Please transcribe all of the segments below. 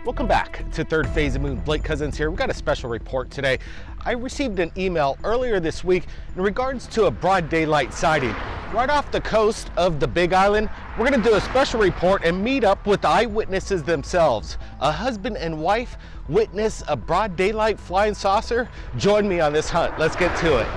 Welcome back to Third Phase of Moon. Blake Cousins here. We've got a special report today. I received an email earlier this week in regards to a broad daylight sighting right off the coast of the Big Island. We're going to do a special report and meet up with the eyewitnesses themselves. A husband and wife witness a broad daylight flying saucer. Join me on this hunt. Let's get to it.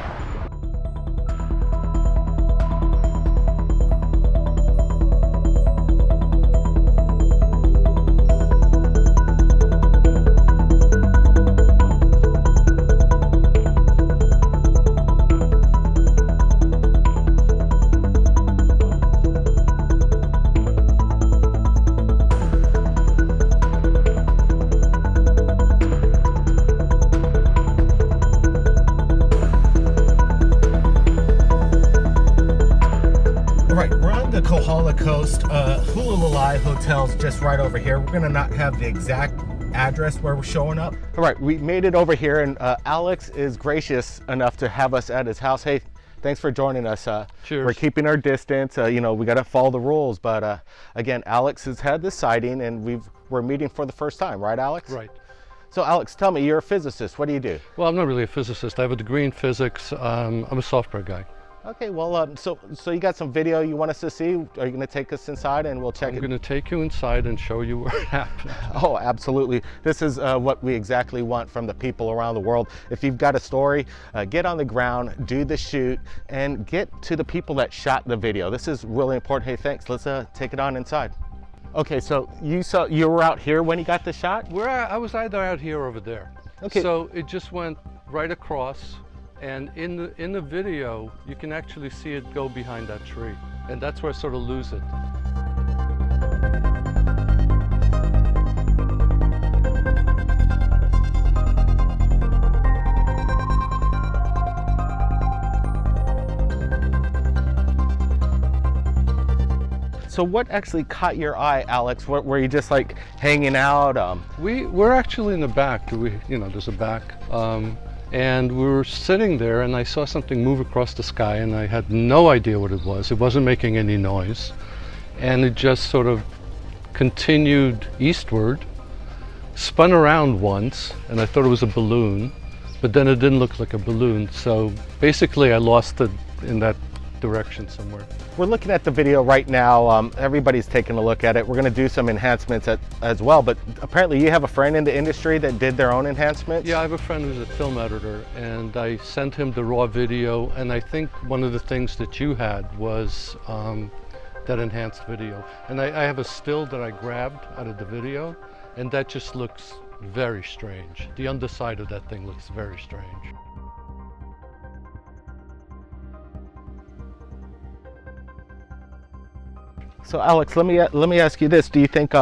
Coast, Hulalalai Hotel's just right over here. We're gonna not have the exact address where we're showing up. All right, we made it over here, and Alex is gracious enough to have us at his house. Hey, thanks for joining us. Cheers. We're keeping our distance. You know, we gotta follow the rules, but again, Alex has had this sighting, and we're meeting for the first time, right, Alex? Right. So, Alex, tell me, you're a physicist. What do you do? Well, I'm not really a physicist. I have a degree in physics. I'm a software guy. Okay, well, so you got some video you want us to see? Are you going to take us inside and we'll check it? I'm going to take you inside and show you where it happened. Oh, absolutely. This is what we exactly want from the people around the world. If you've got a story, get on the ground, do the shoot, and get to the people that shot the video. This is really important. Hey, thanks. Let's take it on inside. Okay, so you were out here when you got the shot? I was either out here or over there. Okay. So it just went right across. And in the video, you can actually see it go behind that tree. And that's where I sort of lose it. So what actually caught your eye, Alex? Were you just like hanging out? We're actually in the back. There's a back. And we were sitting there and I saw something move across the sky and I had no idea what it was. It wasn't making any noise. And it just sort of continued eastward, spun around once, and I thought it was a balloon, but then it didn't look like a balloon. So basically I lost it in that direction somewhere. We're looking at the video right now. Everybody's taking a look at it. We're going to do some enhancements as well, but apparently you have a friend in the industry that did their own enhancements? Yeah, I have a friend who's a film editor, and I sent him the raw video, and I think one of the things that you had was that enhanced video. And I have a still that I grabbed out of the video, and that just looks very strange. The underside of that thing looks very strange. So Alex, let me ask you this. Do you think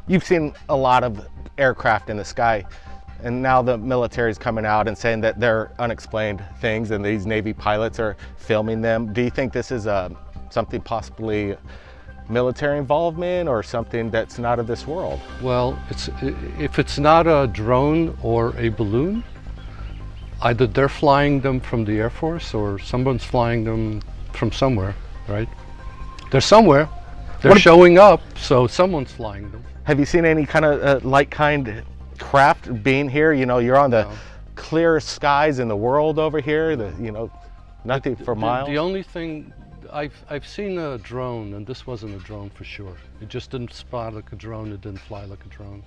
you've seen a lot of aircraft in the sky, and now the military is coming out and saying that they're unexplained things and these Navy pilots are filming them. Do you think this is something possibly military involvement or something that's not of this world? Well, if it's not a drone or a balloon, either they're flying them from the Air Force or someone's flying them from somewhere, right? They're somewhere. They're showing up, so someone's flying them. Have you seen any kind of kind craft being here? You know, you're on the clearest skies in the world over here. Nothing for miles. The only thing I've seen a drone, and this wasn't a drone for sure. It just didn't spot like a drone. It didn't fly like a drone.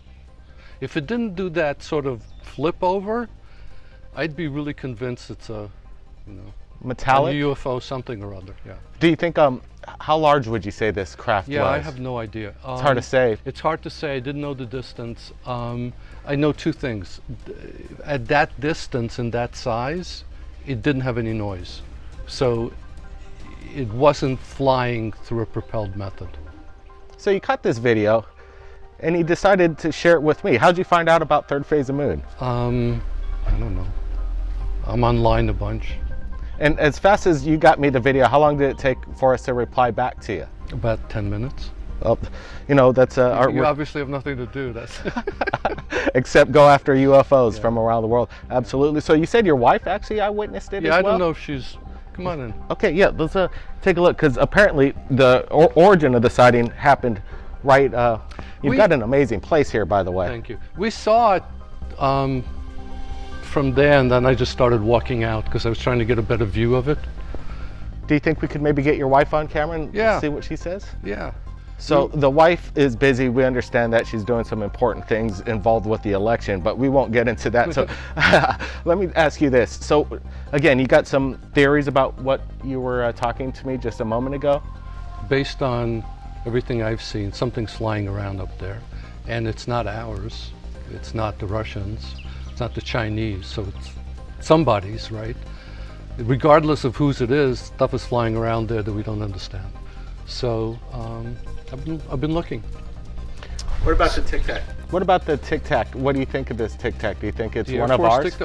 If it didn't do that sort of flip over, I'd be really convinced it's a, metallic? A UFO, something or other. Yeah. Do you think how large would you say this craft was? Yeah, I have no idea. It's hard to say. It's hard to say. I didn't know the distance. I know two things. At that distance and that size, it didn't have any noise. So it wasn't flying through a propelled method. So you cut this video and you decided to share it with me. How'd you find out about Third Phase of Moon? I don't know. I'm online a bunch. And as fast as you got me the video, how long did it take for us to reply back to you? About 10 minutes. Well, that's you obviously have nothing to do. That's except go after UFOs from around the world. Absolutely. So you said your wife actually eyewitnessed it as well? Yeah, I don't know if she's Come on in. Okay, yeah, let's take a look, because apparently the origin of the sighting happened right? You've got an amazing place here, by the way. Thank you. We saw it from there, and then I just started walking out because I was trying to get a better view of it. Do you think we could maybe get your wife on camera and see what she says? Yeah. So the wife is busy. We understand that she's doing some important things involved with the election, but we won't get into that. So let me ask you this. So again, you got some theories about what you were talking to me just a moment ago? Based on everything I've seen, something's flying around up there, and it's not ours. It's not the Russians. It's not the Chinese. So it's somebody's, right? Regardless of whose it is, stuff is flying around there that we don't understand. So I've been looking. What about the Tic Tac? What about the Tic Tac? What do you think of this Tic Tac? Do you think it's one of ours?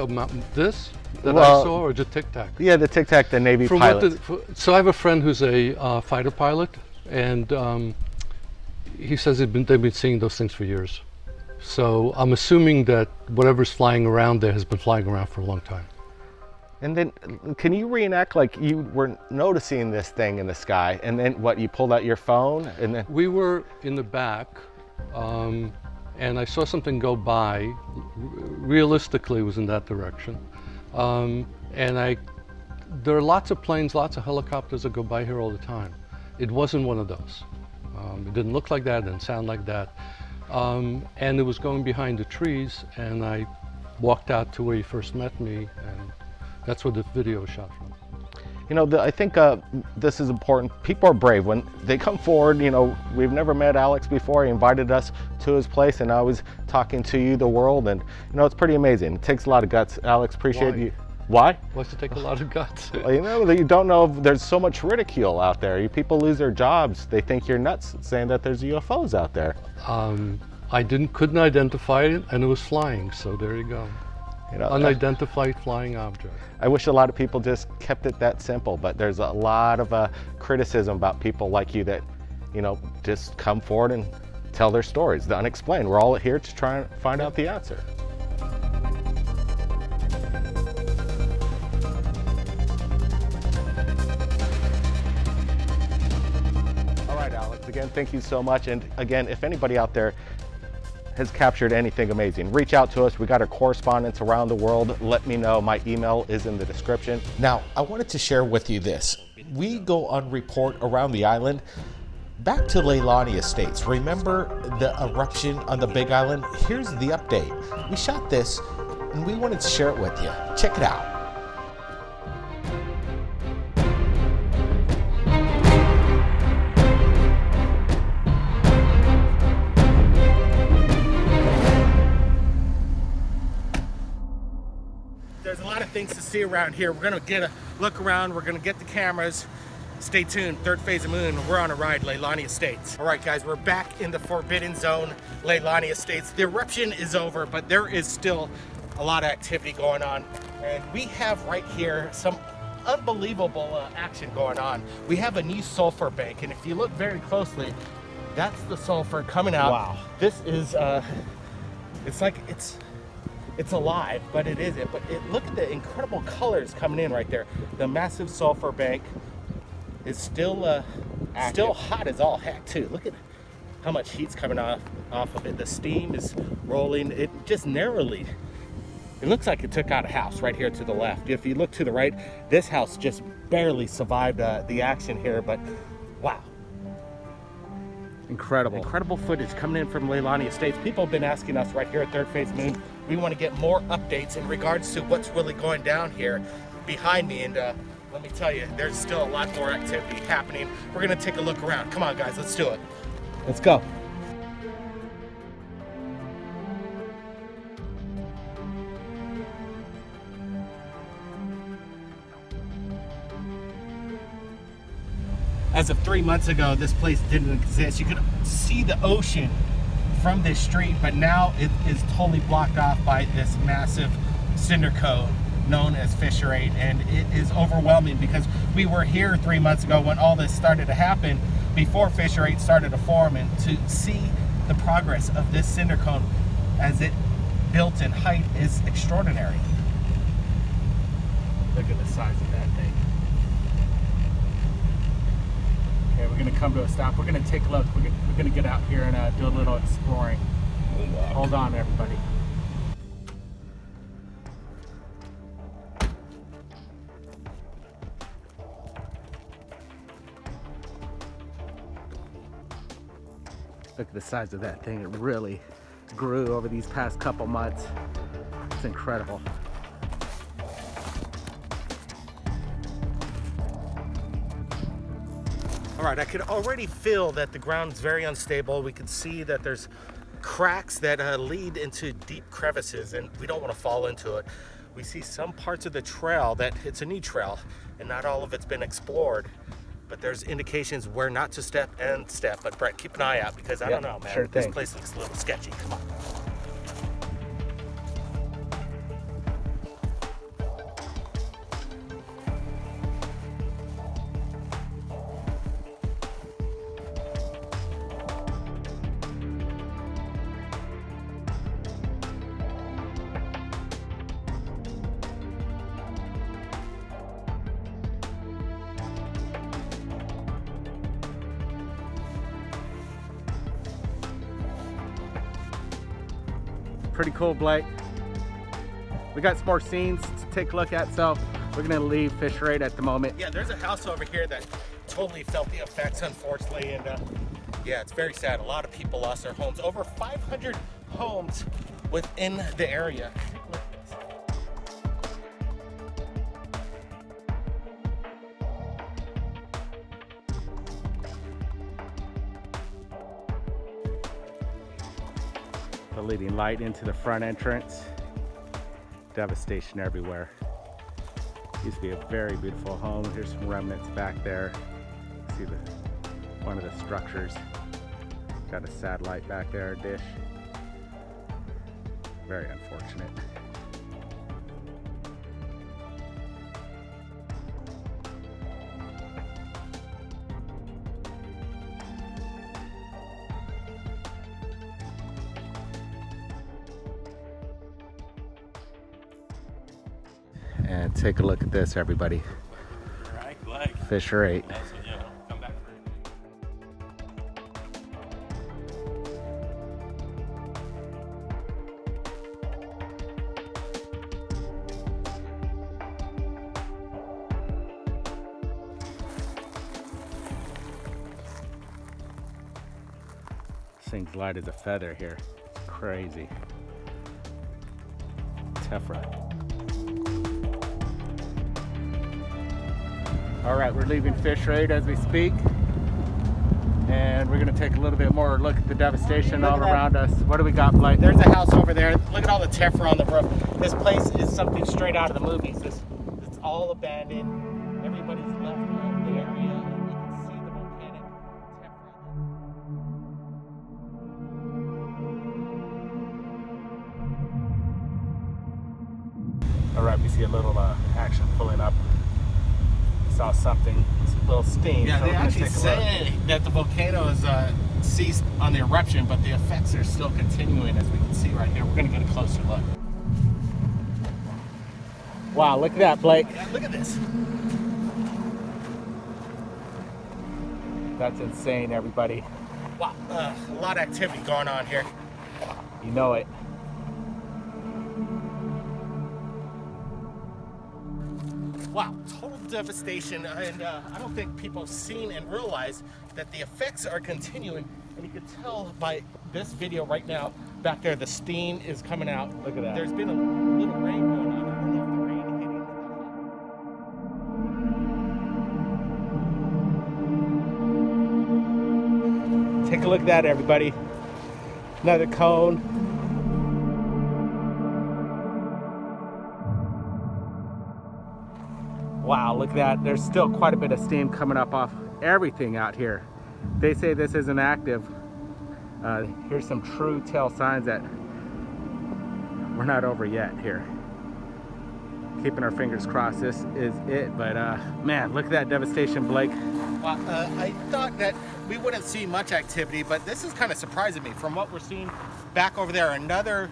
This that I saw, or just Tic Tac? Yeah, the Tic Tac, the Navy pilot. So I have a friend who's a fighter pilot, and he says they've been seeing those things for years. So I'm assuming that whatever's flying around there has been flying around for a long time. And then, can you reenact like you were noticing this thing in the sky, and then what, you pulled out your phone, and then? We were in the back, and I saw something go by. Realistically, it was in that direction. And there are lots of planes, lots of helicopters that go by here all the time. It wasn't one of those. It didn't look like that, it didn't sound like that. And it was going behind the trees, and I walked out to where you first met me, and that's where the video was shot from. You know, I think this is important. People are brave when they come forward. You know, we've never met Alex before. He invited us to his place, and I was talking to you, the world, and you know, it's pretty amazing. It takes a lot of guts. Alex, appreciate you. Why? Why does it take a lot of guts? Well, you know, you don't know, there's so much ridicule out there. People lose their jobs. They think you're nuts saying that there's UFOs out there. I couldn't identify it, and it was flying, so there you go. You know, unidentified flying object. I wish a lot of people just kept it that simple, but there's a lot of criticism about people like you that, you know, just come forward and tell their stories, the unexplained. We're all here to try and find out the answer. All right, Alex, again, thank you so much. And again, if anybody out there has captured anything amazing, reach out to us. We got our correspondents around the world. Let me know. My email is in the description. Now, I wanted to share with you this. We go on report around the island, back to Leilani Estates. Remember the eruption on the Big Island? Here's the update. We shot this and we wanted to share it with you. Check it out. There's a lot of things to see around here. We're gonna get a look around. We're gonna get the cameras. Stay tuned. Third phase of moon. We're on a ride, Leilani Estates. All right, guys, we're back in the forbidden zone, Leilani Estates. The eruption is over, but there is still a lot of activity going on. And we have right here some unbelievable action going on. We have a new sulfur bank, and if you look very closely, that's the sulfur coming out. Wow. This is, it's alive, but it isn't. But look at the incredible colors coming in right there. The massive sulfur bank is still hot as all heck too. Look at how much heat's coming off of it. The steam is rolling. It just narrowly, it looks like it took out a house right here to the left. If you look to the right, this house just barely survived the action here, but wow. Incredible footage coming in from Leilani Estates. People have been asking us right here at Third Phase Moon. We want to get more updates in regards to what's really going down here behind me. And let me tell you, there's still a lot more activity happening. We're going to take a look around. Come on, guys, let's do it. Let's go. As of 3 months ago, this place didn't exist. You could see the ocean from this street, but now it is totally blocked off by this massive cinder cone known as Fissure 8, and it is overwhelming because we were here 3 months ago when all this started to happen, before Fissure 8 started to form, and to see the progress of this cinder cone as it built in height is extraordinary. Look at the size of that thing. Okay, we're gonna come to a stop. We're gonna take a look. We're gonna get out here and do a little exploring. Hold on, everybody. Look at the size of that thing. It really grew over these past couple months. It's incredible. All right, I could already feel that the ground is very unstable. We can see that there's cracks that lead into deep crevices, and we don't want to fall into it. We see some parts of the trail that it's a new trail, and not all of it's been explored. But there's indications where not to step and step. But Brett, keep an eye out because I don't know, man. Sure thing. This place looks a little sketchy. Come on. Pretty cool, Blake. We got some more scenes to take a look at, so we're gonna leave Fisher 8 at the moment. Yeah, there's a house over here that totally felt the effects, unfortunately, and yeah, it's very sad. A lot of people lost their homes. Over 500 homes within the area. The leading light into the front entrance. Devastation everywhere. Used to be a very beautiful home. Here's some remnants back there. See one of the structures. Got a satellite back there, a dish. Very unfortunate. And take a look at this, everybody. Fisher 8. Come back for This thing's light as a feather here. Crazy. Tephra. All right, we're leaving Fisher 8 as we speak. And we're gonna take a little bit more look at the devastation all around us. What do we got, Blake? There's a house over there. Look at all the tephra on the roof. This place is something straight out of the movies. It's all abandoned. Everybody's left the area, and you can see the volcanic tephra. All right, we see a little action pulling up. Saw something, it's a little steam. Yeah, so they actually say that the volcano has ceased on the eruption, but the effects are still continuing, as we can see right here. We're going to get a closer look. Wow, look at that, Blake. Yeah, look at this. That's insane, everybody. Wow, a lot of activity going on here. You know it. Wow, total devastation, and I don't think people have seen and realized that the effects are continuing. And you can tell by this video right now, back there, the steam is coming out. Look at that. There's been a little rain going on. I don't know if the rain hitting. Take a look at that, everybody. Another cone. Wow, look at that. There's still quite a bit of steam coming up off everything out here. They say this isn't active. Here's some true tell signs that we're not over yet here. Keeping our fingers crossed this is it, but man, look at that devastation, Blake. Well, I thought that we wouldn't see much activity, but this is kind of surprising me. From what we're seeing back over there, another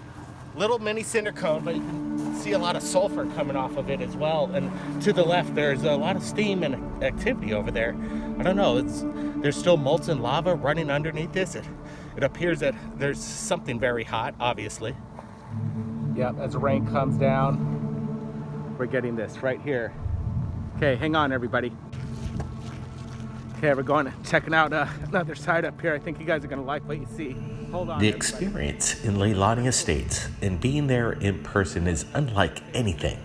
little mini cinder cone, but you can see a lot of sulfur coming off of it as well. And to the left, there's a lot of steam and activity over there. I don't know, there's still molten lava running underneath this. It appears that there's something very hot, obviously. Yeah, as the rain comes down, we're getting this right here. Okay, hang on, everybody. Okay, we're going checking out another side up here. I think you guys are gonna like what you see. Hold on. The experience in Leilani Estates and being there in person is unlike anything.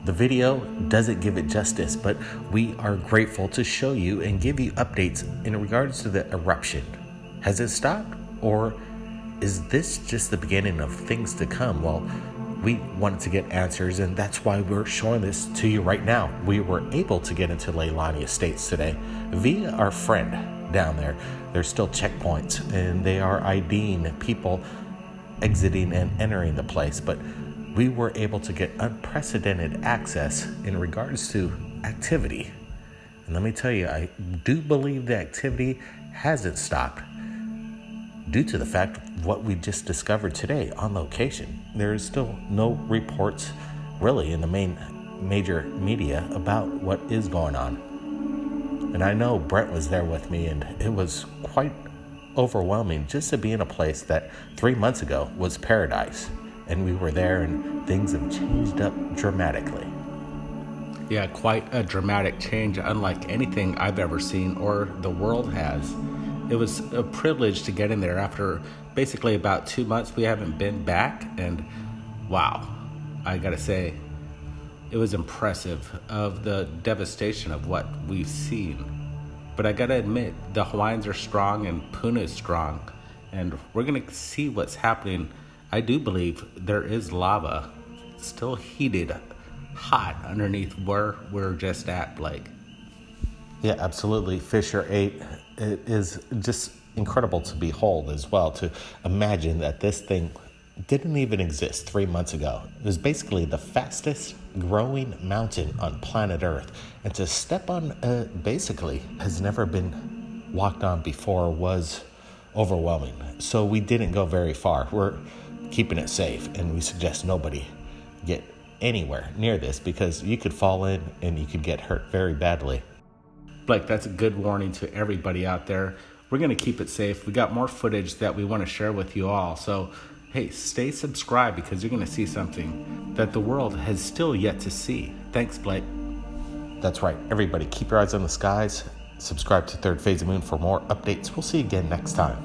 The video doesn't give it justice, but we are grateful to show you and give you updates in regards to the eruption. Has it stopped, or is this just the beginning of things to come? Well, we wanted to get answers, and that's why we're showing this to you right now. We were able to get into Leilani Estates today via our friend down there. There's still checkpoints, and they are IDing people exiting and entering the place, but we were able to get unprecedented access in regards to activity. And let me tell you, I do believe the activity hasn't stopped due to the fact of what we just discovered today on location. There is still no reports really in the major media about what is going on. And I know Brent was there with me, and it was quite overwhelming just to be in a place that 3 months ago was paradise. And we were there, and things have changed up dramatically. Yeah, quite a dramatic change, unlike anything I've ever seen or the world has. It was a privilege to get in there after basically about 2 months. We haven't been back, and wow, I gotta say, it was impressive of the devastation of what we've seen. But I gotta admit, the Hawaiians are strong and Puna is strong, and we're gonna see what's happening. I do believe there is lava still heated hot underneath where we're just at, Blake. Yeah, absolutely. Fissure 8, it is just incredible to behold as well, to imagine that this thing didn't even exist 3 months ago. It was basically the fastest growing mountain on planet Earth. And to step on basically has never been walked on before was overwhelming. So we didn't go very far. We're keeping it safe, and we suggest nobody get anywhere near this because you could fall in and you could get hurt very badly. Blake, that's a good warning to everybody out there. We're going to keep it safe. We got more footage that we want to share with you all. So, hey, stay subscribed because you're going to see something that the world has still yet to see. Thanks, Blake. That's right. Everybody, keep your eyes on the skies. Subscribe to Third Phase of Moon for more updates. We'll see you again next time.